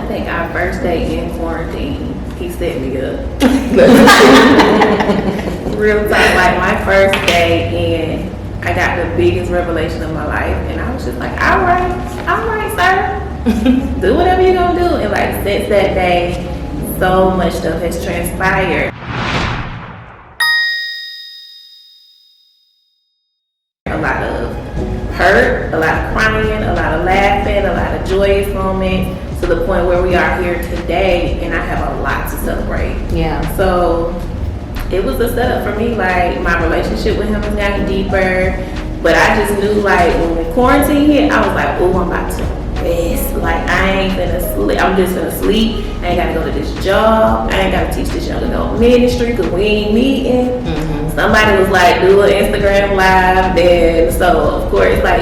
I think our first day in quarantine, he set me up. Real talk, like my first day in, I got the biggest revelation of my life, and I was just like, all right, sir, do whatever you're gonna do. And like since that day, so much stuff has transpired. A lot of hurt, a lot of crying, a lot of laughing, a lot of joyous moments, to the point where we are here today, and I have a lot to celebrate. Yeah. So it was a setup for me. Like my relationship with him has gotten deeper, but I just knew like when the quarantine hit, I was like, oh, I'm about to rest. Like I ain't finna sleep. I'm just finna sleep. I ain't gotta go to this job. I ain't gotta teach this young adult ministry because we ain't meeting. Mm-hmm. Somebody was like, do an Instagram live, and so of course, like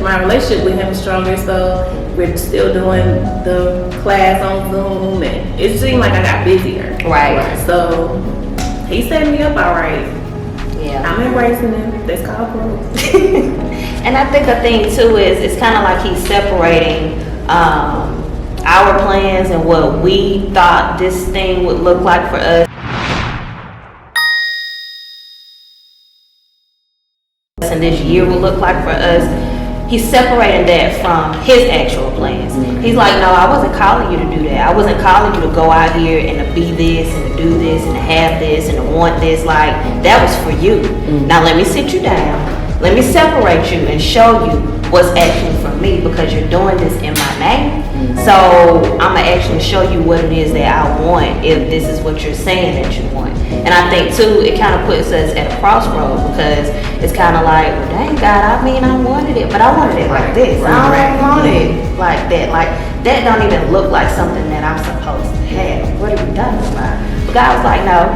my relationship with him is stronger. So we're still doing the class on Zoom, and it seemed like I got busier. Right. So he set me up all right. Yeah. I'm embracing him. That's called growth. And I think the thing too is it's kind of like he's separating our plans and what we thought this thing would look like for us. And this year would look like for us. He's separating that from his actual plans. Mm-hmm. He's like, no, I wasn't calling you to do that. I wasn't calling you to go out here and to be this and to do this and to have this and to want this. Like, that was for you. Mm-hmm. Now let me sit you down. Let me separate you and show you what's actually for me, because you're doing this in my name. Mm-hmm. So I'm gonna actually show you what it is that I want, if this is what you're saying that you want. And I think too, it kind of puts us at a crossroads, because it's kind of like, well, dang God, I mean, I wanted it, but I wanted it like this. I don't want it like that. Like that don't even look like something that I'm supposed to have. What are you talking about? But God was like, no,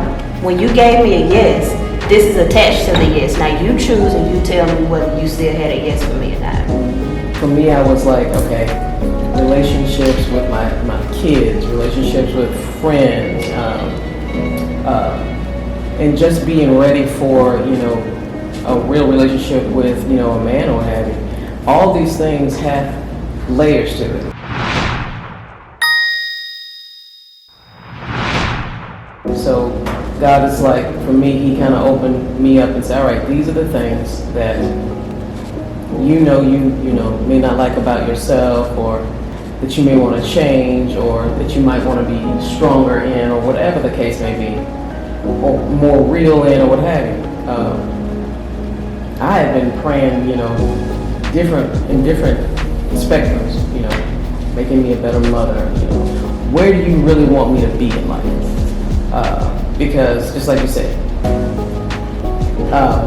when you gave me a yes, this is attached to the yes. Now you choose and you tell me whether you still had a yes for me or not. For me, I was like, okay, relationships with my kids, relationships with friends, and just being ready for, a real relationship with, a man or what have you. All these things have layers to it. So God is like, for me, he kind of opened me up and said, all right, these are the things that you may not like about yourself, or that you may want to change, or that you might want to be stronger in, or whatever the case may be, or more real in, or what have you. I have been praying, different spectrums, making me a better mother. Where do you really want me to be in life? Because just like you said,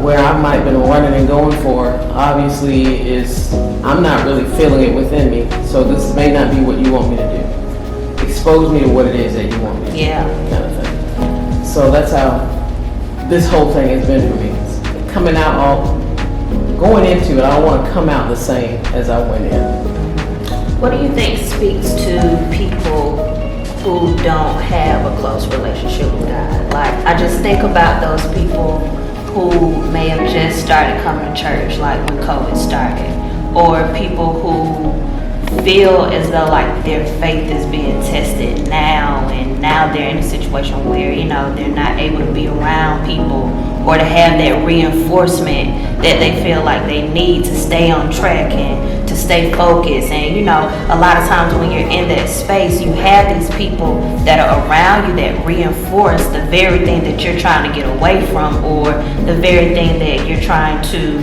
where I might have been running and going for, obviously is, I'm not really feeling it within me. So this may not be what you want me to do. Expose me to what it is that you want me to do. Kind of thing. So that's how this whole thing has been for me. It's coming out going into it, I don't want to come out the same as I went in. What do you think speaks to people who don't have a close relationship with God? Like, I just think about those people who may have just started coming to church, like when COVID started, or people who feel as though like their faith is being tested now, and now they're in a situation where, they're not able to be around people or to have that reinforcement that they feel like they need to stay on track and to stay focused. And a lot of times when you're in that space, you have these people that are around you that reinforce the very thing that you're trying to get away from, or the very thing that you're trying to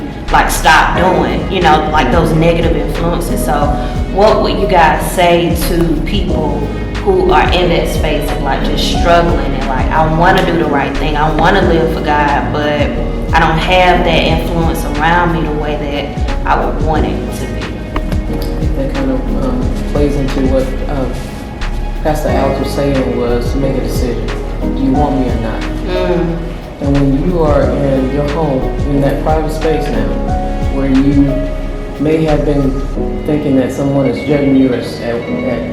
stop doing, like those negative influences. So what would you guys say to people who are in that space of just struggling and I want to do the right thing, I want to live for God, but I don't have that influence around me the way that I would want it to be? I think that kind of plays into what Pastor Alex was saying, was make a decision. Do you want me or not? And when you are in your home, in that private space now, where you may have been thinking that someone is judging you at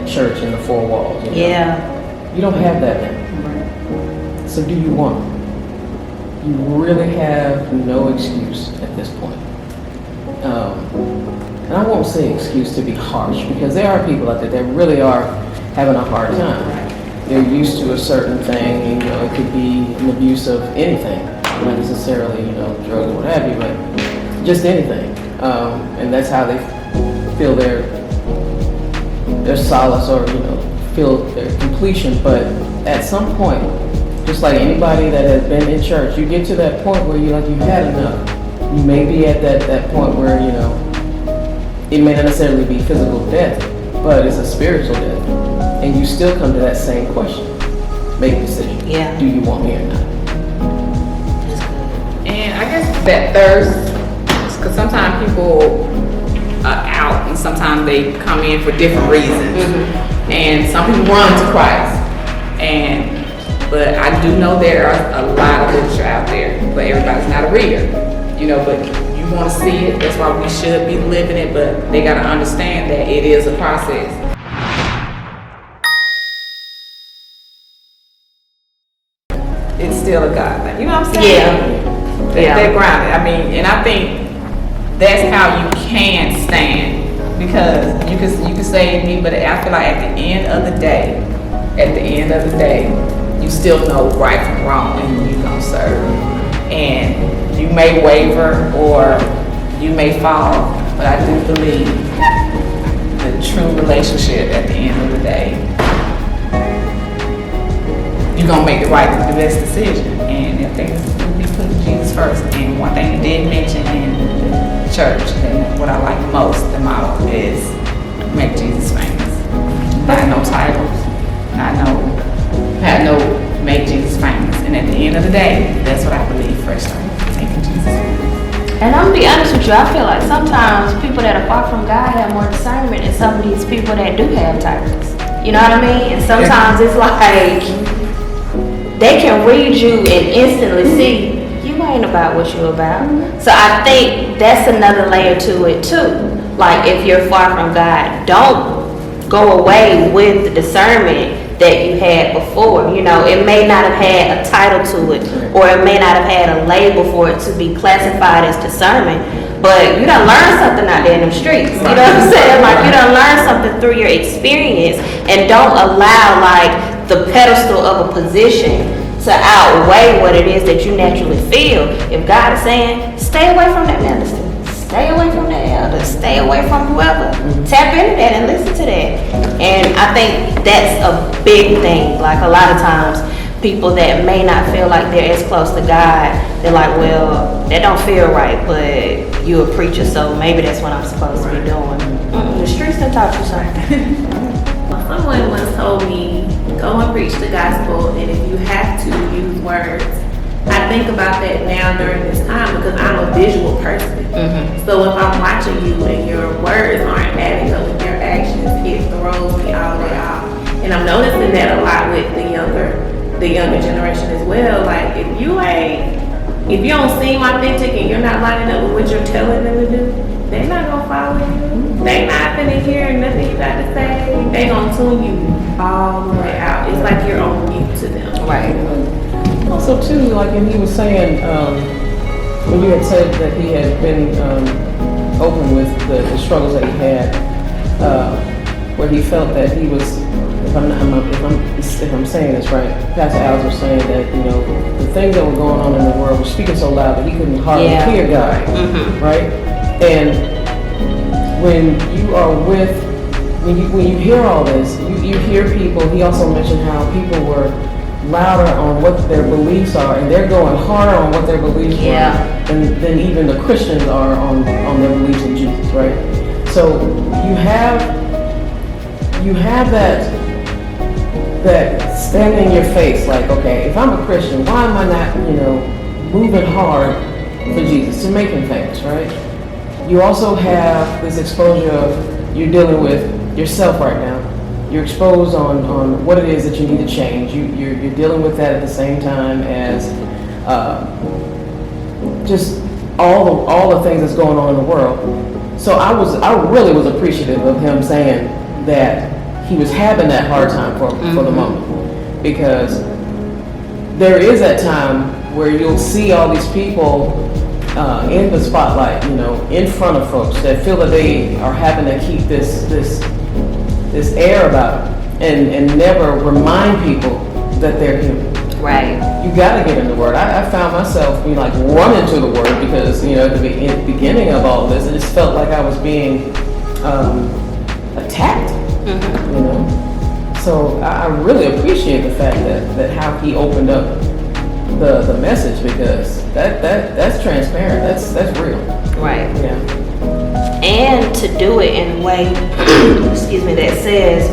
church in the four walls. You don't have that now. So do you want it? You really have no excuse at this point. And I won't say excuse to be harsh, because there are people out there that really are having a hard time. They're used to a certain thing, and, you know, it could be an abuse of anything, not necessarily, you know, drugs or what have you, but just anything. And that's how they feel their solace, or, you know, feel their completion. But at some point, just like anybody that has been in church, you get to that point where you've had enough. You may be at that point where, you know, it may not necessarily be physical death, but it's a spiritual death. And you still come to that same question. Make a decision. Yeah. Do you want me or not? And I guess that thirst, because sometimes people are out and sometimes they come in for different reasons. And some people run to Christ. But I do know there are a lot of literature out there, but everybody's not a reader. You know, but you want to see it, that's why we should be living it, but they got to understand that it is a process. It's still a God thing. You know what I'm saying? They're grounded. I mean, and I think that's how you can stand, because you can save me, but I feel like at the end of the day, you still know right from wrong and you're gonna serve. And you may waver or you may fall, but I do believe the true relationship at the end of the day, you're gonna make the best decision. And if they be putting Jesus first. And one thing you did mention in the church, and what I like most, the motto is make Jesus famous. Not no titles, not no make Jesus famous. And at the end of the day, that's what I believe Fresh Start, making Jesus famous. And I'm gonna be honest with you, I feel like sometimes people that are far from God have more discernment than some of these people that do have titles. You know what I mean? And sometimes it's like they can read you and instantly see you ain't about what you about. So I think that's another layer to it too. Like if you're far from God, don't go away with the discernment that you had before. You know, it may not have had a title to it, or it may not have had a label for it to be classified as discernment, but you done learned something out there in them streets. You know what I'm saying? Like you done learned something through your experience, and don't allow like the pedestal of a position to outweigh what it is that you naturally feel. If God is saying, stay away from that minister, stay away from that elder, stay away from whoever, tap into that and listen to that. And I think that's a big thing. Like a lot of times, people that may not feel like they're as close to God, they're like, well, that don't feel right, but you a preacher, so maybe that's what I'm supposed to be doing. The streets done taught you something. Someone once told me, go and preach the gospel, and if you have to use words. I think about that now during this time because I'm a visual person. So if I'm watching you and your words aren't adding up with your actions, it throws me all the way off. And I'm noticing that a lot with the younger generation as well. Like if you don't seem authentic and you're not lining up with what you're telling them to do, they're not gonna follow you. They not gonna hear nothing you got to say. They gonna tune you all the way out. It's like you're on mute to them. Right. Also, too, like when he was saying, when you had said that he had been open with the struggles that he had, where he felt that he was, if I'm saying this right, Pastor Alex was saying that, you know, the things that were going on in the world were speaking so loud that he couldn't hardly hear God, right? And when you are when you hear all this, you hear people. He also mentioned how people were louder on what their beliefs are, and they're going harder on what their beliefs are than even the Christians are on their beliefs in Jesus, right? So you have that stand in your face, like, okay, if I'm a Christian, why am I not, you know, moving hard for Jesus to make him famous, right? You also have this exposure of you're dealing with yourself right now. You're exposed on what it is that you need to change. You're dealing with that at the same time as just all the things that's going on in the world. So I really was appreciative of him saying that he was having that hard time for the moment, because there is that time where you'll see all these people in the spotlight, you know, in front of folks that feel that they are having to keep this air about them. and never remind people that they're human. Right. You gotta get in the Word. I found myself like running to the Word because at the beginning of all this, it just felt like I was being attacked. So I really appreciate the fact that how he opened up the message, because that's transparent. That's real. Right. Yeah. And to do it in a way, excuse me, that says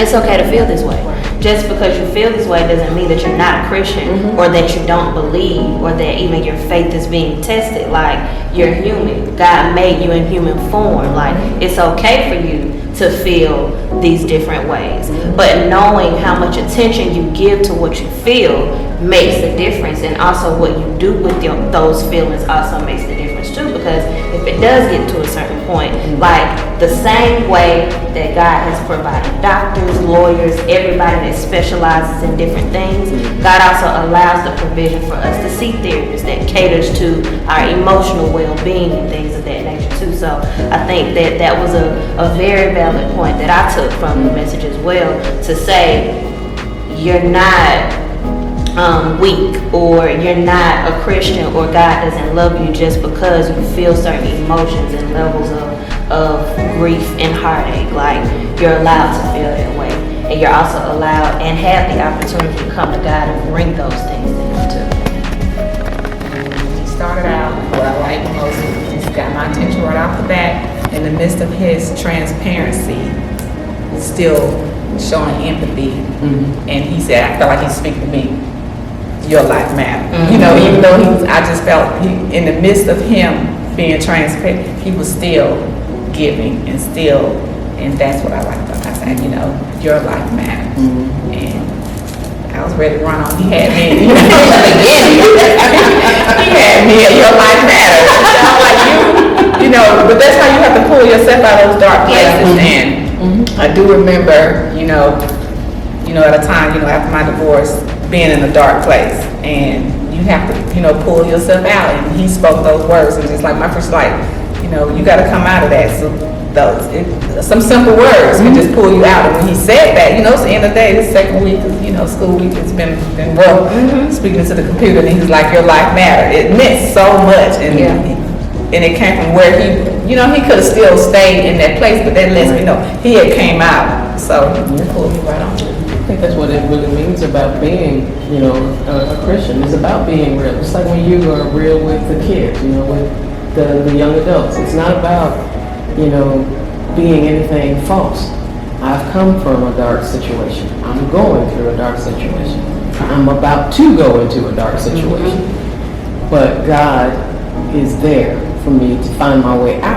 it's okay to feel this way. Just because you feel this way doesn't mean that you're not a Christian or that you don't believe or that even your faith is being tested. Like, you're human. God made you in human form. Like, it's okay for you to feel these different ways. But knowing how much attention you give to what you feel makes a difference, and also what you do with those feelings also makes the difference too. Because if it does get to a certain point, like the same way that God has provided doctors, lawyers, everybody that specializes in different things, God also allows the provision for us to see therapists that caters to our emotional well-being and things of that nature too. So I think that was a very valid point that I took from the message as well, to say you're not weak, or you're not a Christian, or God doesn't love you just because you feel certain emotions and levels of grief and heartache. Like, you're allowed to feel that way, and you're also allowed and have the opportunity to come to God and bring those things to Him too. He started out, what I like most, he's got my attention right off the bat. In the midst of his transparency, still showing empathy. And he said, I felt like he's speaking to me. Your life matters. Even though I just felt in the midst of him being transparent, he was still giving and that's what I like about him. I said, your life matters. And I was ready to run on. He had me. He had me at your life matters. I'm like, but that's how you have to pull yourself out of those dark places. And I do remember, at a time, after my divorce, being in a dark place, and you have to, pull yourself out. And he spoke those words, and just like my first, you got to come out of that. So some simple words can just pull you out. And when he said that, it's the end of the day, this second week, school week has been rough. Speaking to the computer, and he's like, your life mattered. It meant so much, and it came from where he could have still stayed in that place, but that lets me know he had came out. So he pulled me right on. I think that's what it really means about being, a Christian. It's about being real. It's like when you are real with the kids, with the young adults. It's not about, being anything false. I've come from a dark situation. I'm going through a dark situation. I'm about to go into a dark situation. But God is there for me to find my way out.